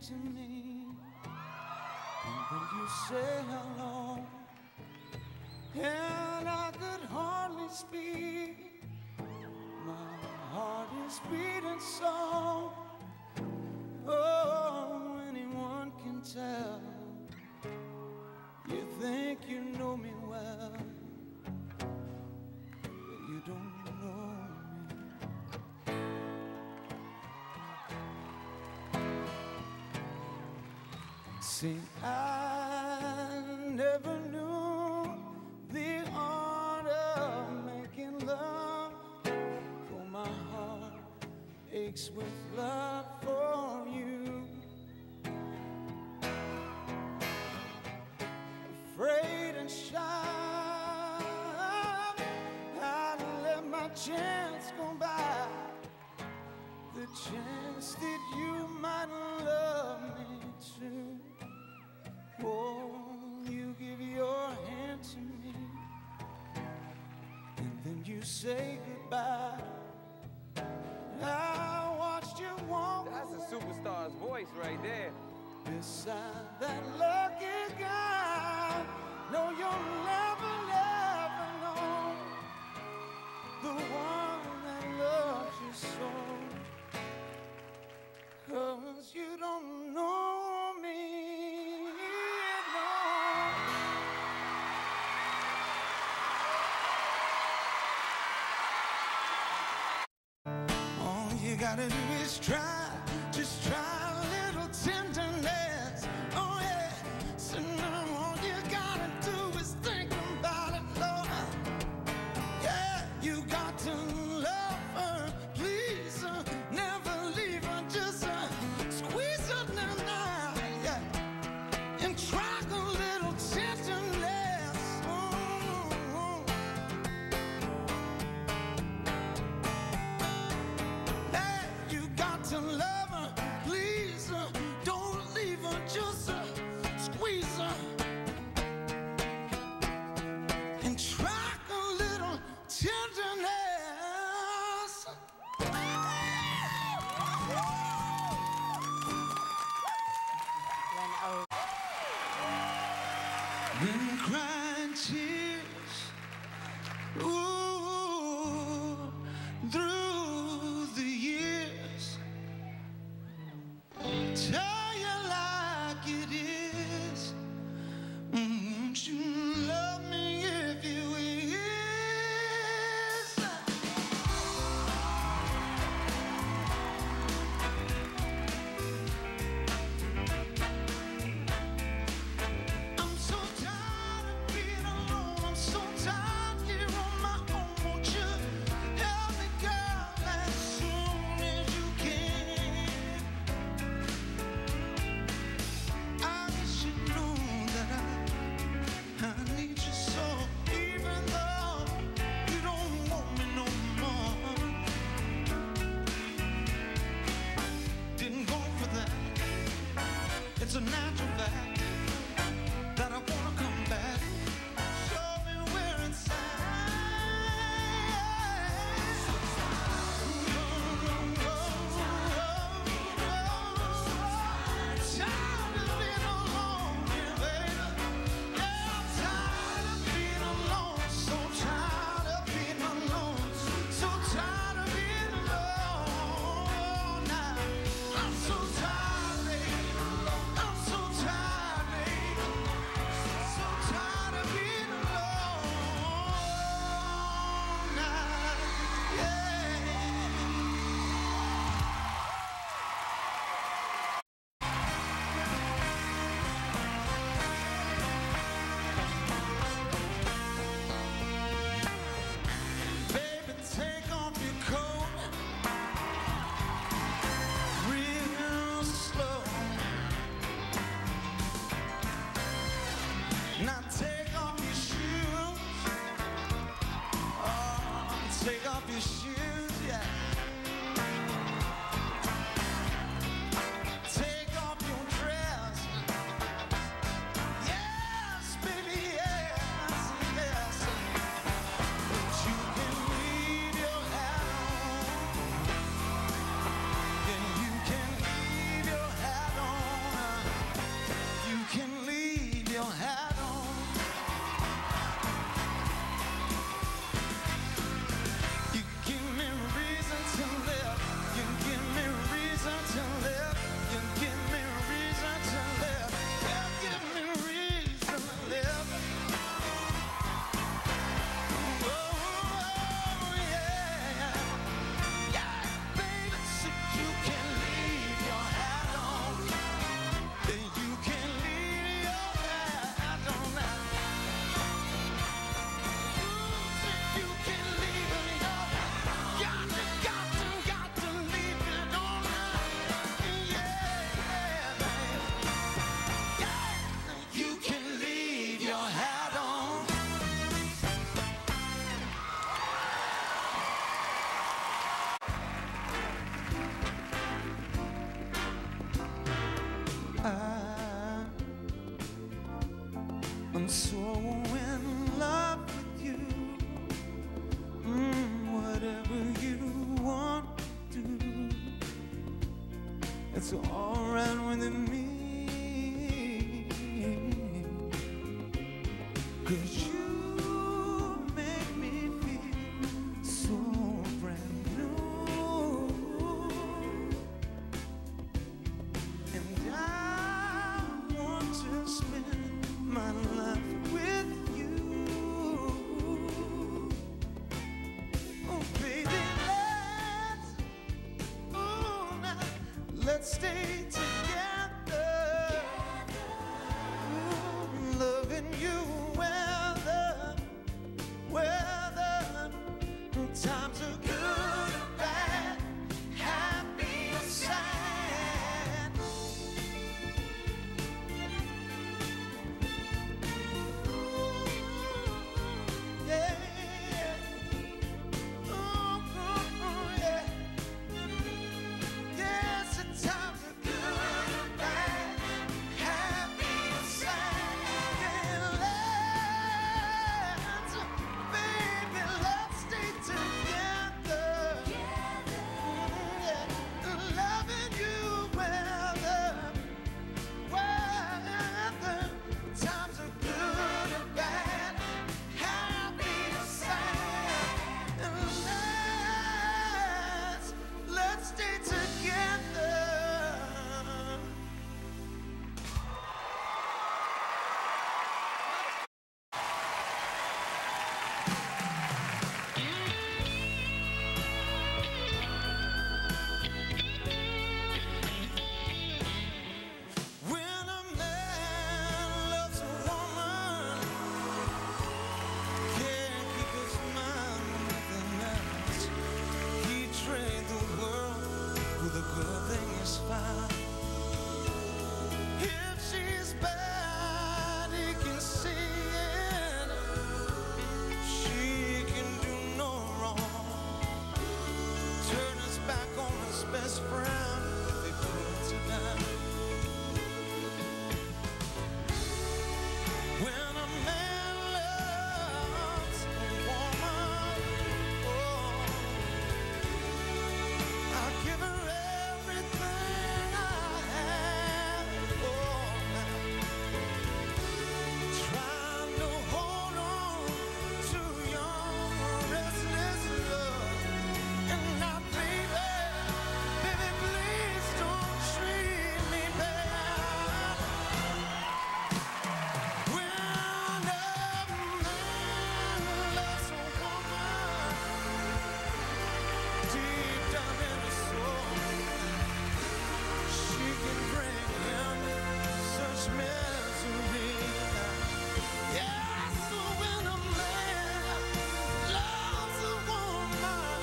to me. And when you say hello, and I could hardly speak, my heart is beating so. Oh, anyone can tell. You think you know me well, but you don't know me. See, I never knew the art of making love, for my heart aches with love for you. Afraid and shy, I'd let my chance go by, the chance that you might love me too. Oh, you give your hand to me, and then you say goodbye. I watched you walk. That's a superstar's voice right there. Beside that lucky guy. No, you'll never, never know the one that loves you so. 'Cause you don't know me, no. All you gotta do is try, just try a little tenderness. Oh yeah, so now all you gotta do is think about it, Lord. Yeah, you got to love her, please her, never leave her, just squeeze her now, yeah, and try a little tenderness. Oh. Hey, you got to love her, please her, don't leave her, just squeeze her and try a little tenderness. Been crying tears, ooh, through the years. Tell you like it is. Won't you love me if you will? in love with you. Whatever you want to do, it's all right with me. 'Cause you make me feel so brand new. And I want to spend my life with you. Oh baby, let's stay together. Loving you whether times are good or bad, happy or sad. Yeah. Yeah. Yes, the times are good or bad, happy or sad. Yeah, baby, let's stay together. Yeah, loving you whether times are good or bad, happy or sad. Let's stay together. When a man loves a woman, can't keep his mind on nothing else. He trade the world with a good thing is fine. If she's bad, he can see it. She can do no wrong. Turn his back on his best friend if he puts her down. When a man loves a woman, oh, I'll give her everything I have. Oh, trying to hold on to your restless love. And now, baby, please don't treat me bad. When a man loves a woman, deep down in his soul, she can bring him such misery. Yes, when a man loves a woman,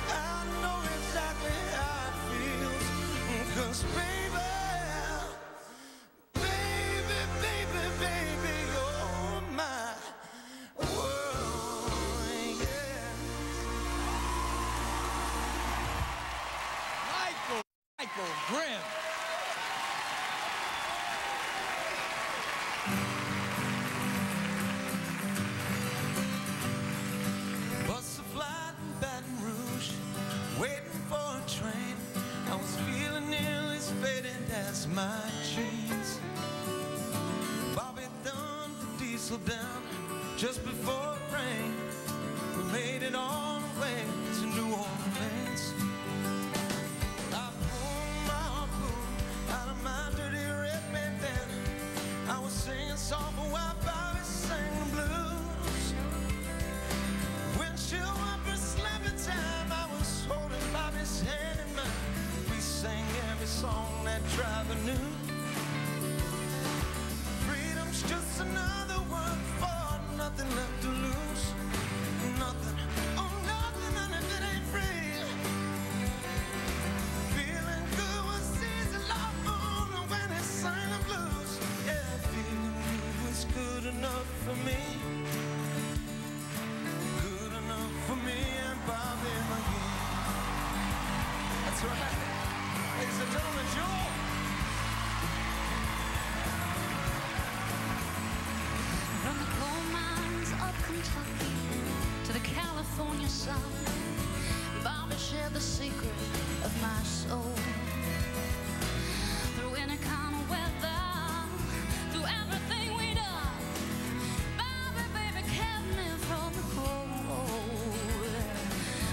I know exactly how it feels. 'Cause baby, you're my world, yeah. Michael Grimm. Bus a flight in Baton Rouge, waiting for a train. I was feeling nearly as faded as my jeans. Bobby done the diesel down just before it rained. We made it all the way to New Orleans. I pulled my harpoon out of my dirty red bandana. I was singing soft while Bobby sang the blues. Windshield wiper slapping time, I was holding Bobby's hand in mine. We sang every song that driver knew. Freedom's just another word for nothing left to lose. Nothing, oh nothing, and if it ain't free. Feeling good was easy, love on when it sang the blues. Yeah, feeling good was good enough for me. Good enough for me and Bobby McGee. That's right. Ladies and gentlemen, Joel. sun. Bobby shared the secret of my soul. Through any kind of weather, through everything we done, Bobby, baby, kept me from the cold.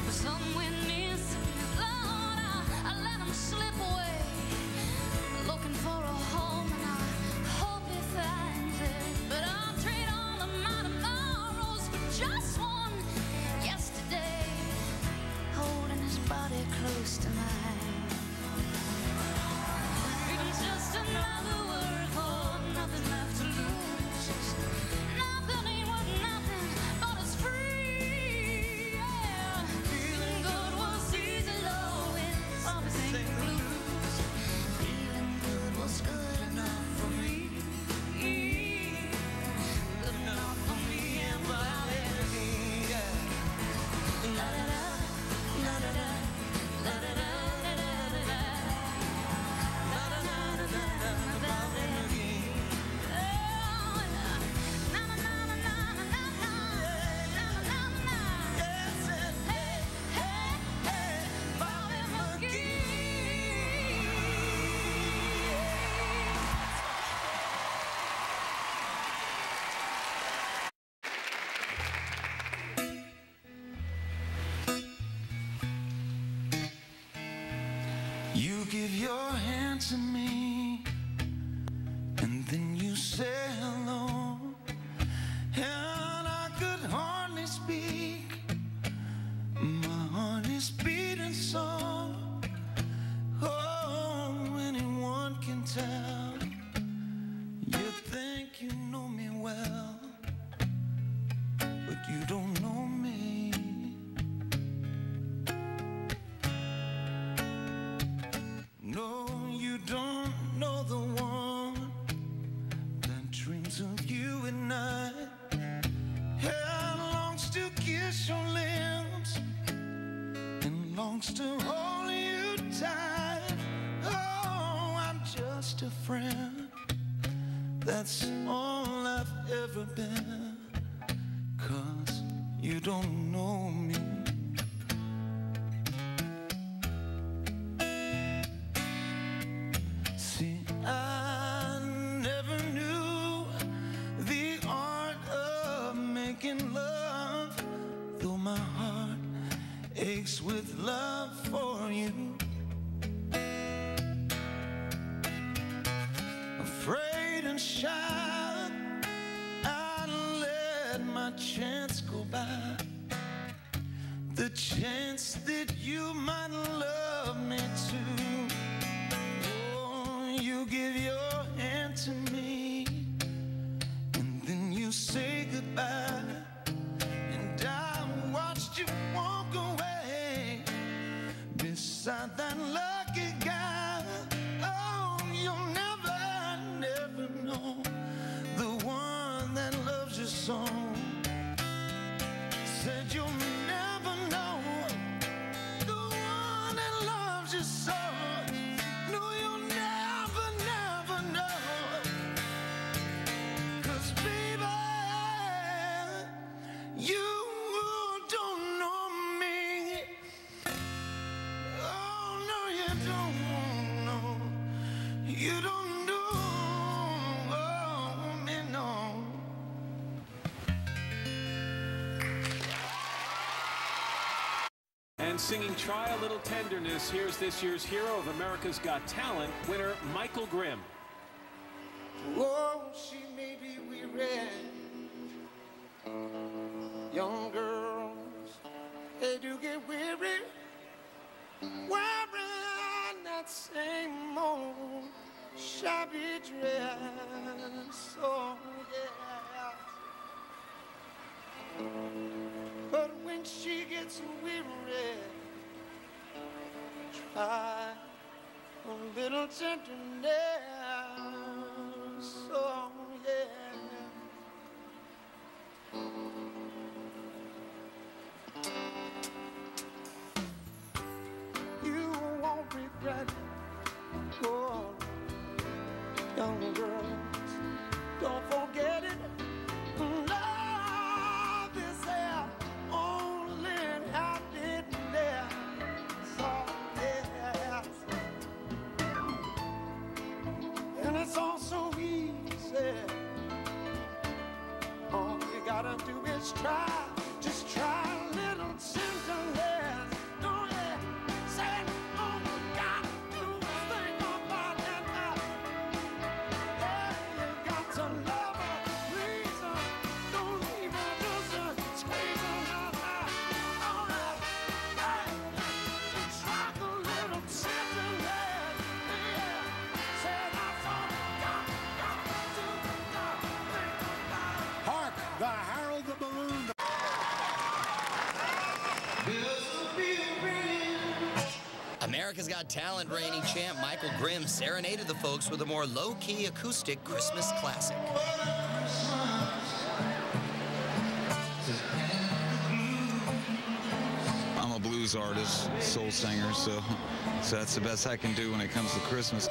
But somewhere near Lord, I let him slip away, looking for a home, and I hope he finds it. But I'll trade all of my tomorrows for just one yesterday, holding his body close to mine. It's just another word for nothing left to lose. Just nothing ain't worth nothing, but it's free. Yeah, feeling good was easy, low, it's everything blues. Feeling good was good enough for me. Good enough for me and Bobby. La da da, la da da, la da da, la da da da. La da da da da da, Bobby McGee. Oh, na na na na na na na na na na. Yes, and hey, hey, hey, Bobby McGee. You give your hand to me, and then you say hello, and I could hardly speak. My heart is beating so. Oh, anyone can tell. You think you know me well, but you don't know me. No, you don't know the one that dreams of you at night and longs to kiss your lips and longs to hold you tight. Oh, I'm just a friend. That's all I've ever been. 'Cause you don't know me. See, I never knew the art of making love, though my heart aches with love for you. Afraid and shy, I let my chance go by. The chance that you might love me too. You give your hand to me, and then you say goodbye, and I watched you walk away beside that lucky guy. Oh, you'll never, never know the one that loves you so. Said you'll never know the one that loves you so. No, you'll never, never know. 'Cause baby, you don't know me. Oh, no, you don't know. You don't know me, no. And singing Try a Little Tenderness, here's this year's Hero of America's Got Talent winner, Michael Grimm. Oh, she may be weary. Young girls, they do get weary, wearing that same old shabby dress. Oh, yeah. But when she gets weary, try a little tenderness. Oh, yeah. You won't regret it. Oh, young girls, don't forget it. Love is there only in just try a little tenderness. Oh yeah, say all you gotta do is think about that night. Yeah, you got to love her, please her, don't leave her, just squeeze her out. All right, hey, just try a little tenderness. Yeah, say that's all you gotta do, think about it. Hark, the Harold the Balloon. America's Got Talent reigning champ Michael Grimm serenaded the folks with a more low-key acoustic Christmas classic. I'm a blues artist, soul singer, so that's the best I can do when it comes to Christmas.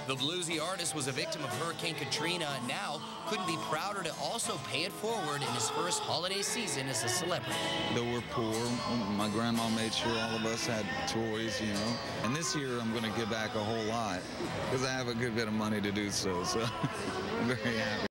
The bluesy artist was a victim of Hurricane Katrina and now couldn't be prouder to also pay it forward in his first holiday season as a celebrity. Though we're poor, my grandma made sure all of us had toys, you know. And this year I'm going to give back a whole lot because I have a good bit of money to do so I'm very happy.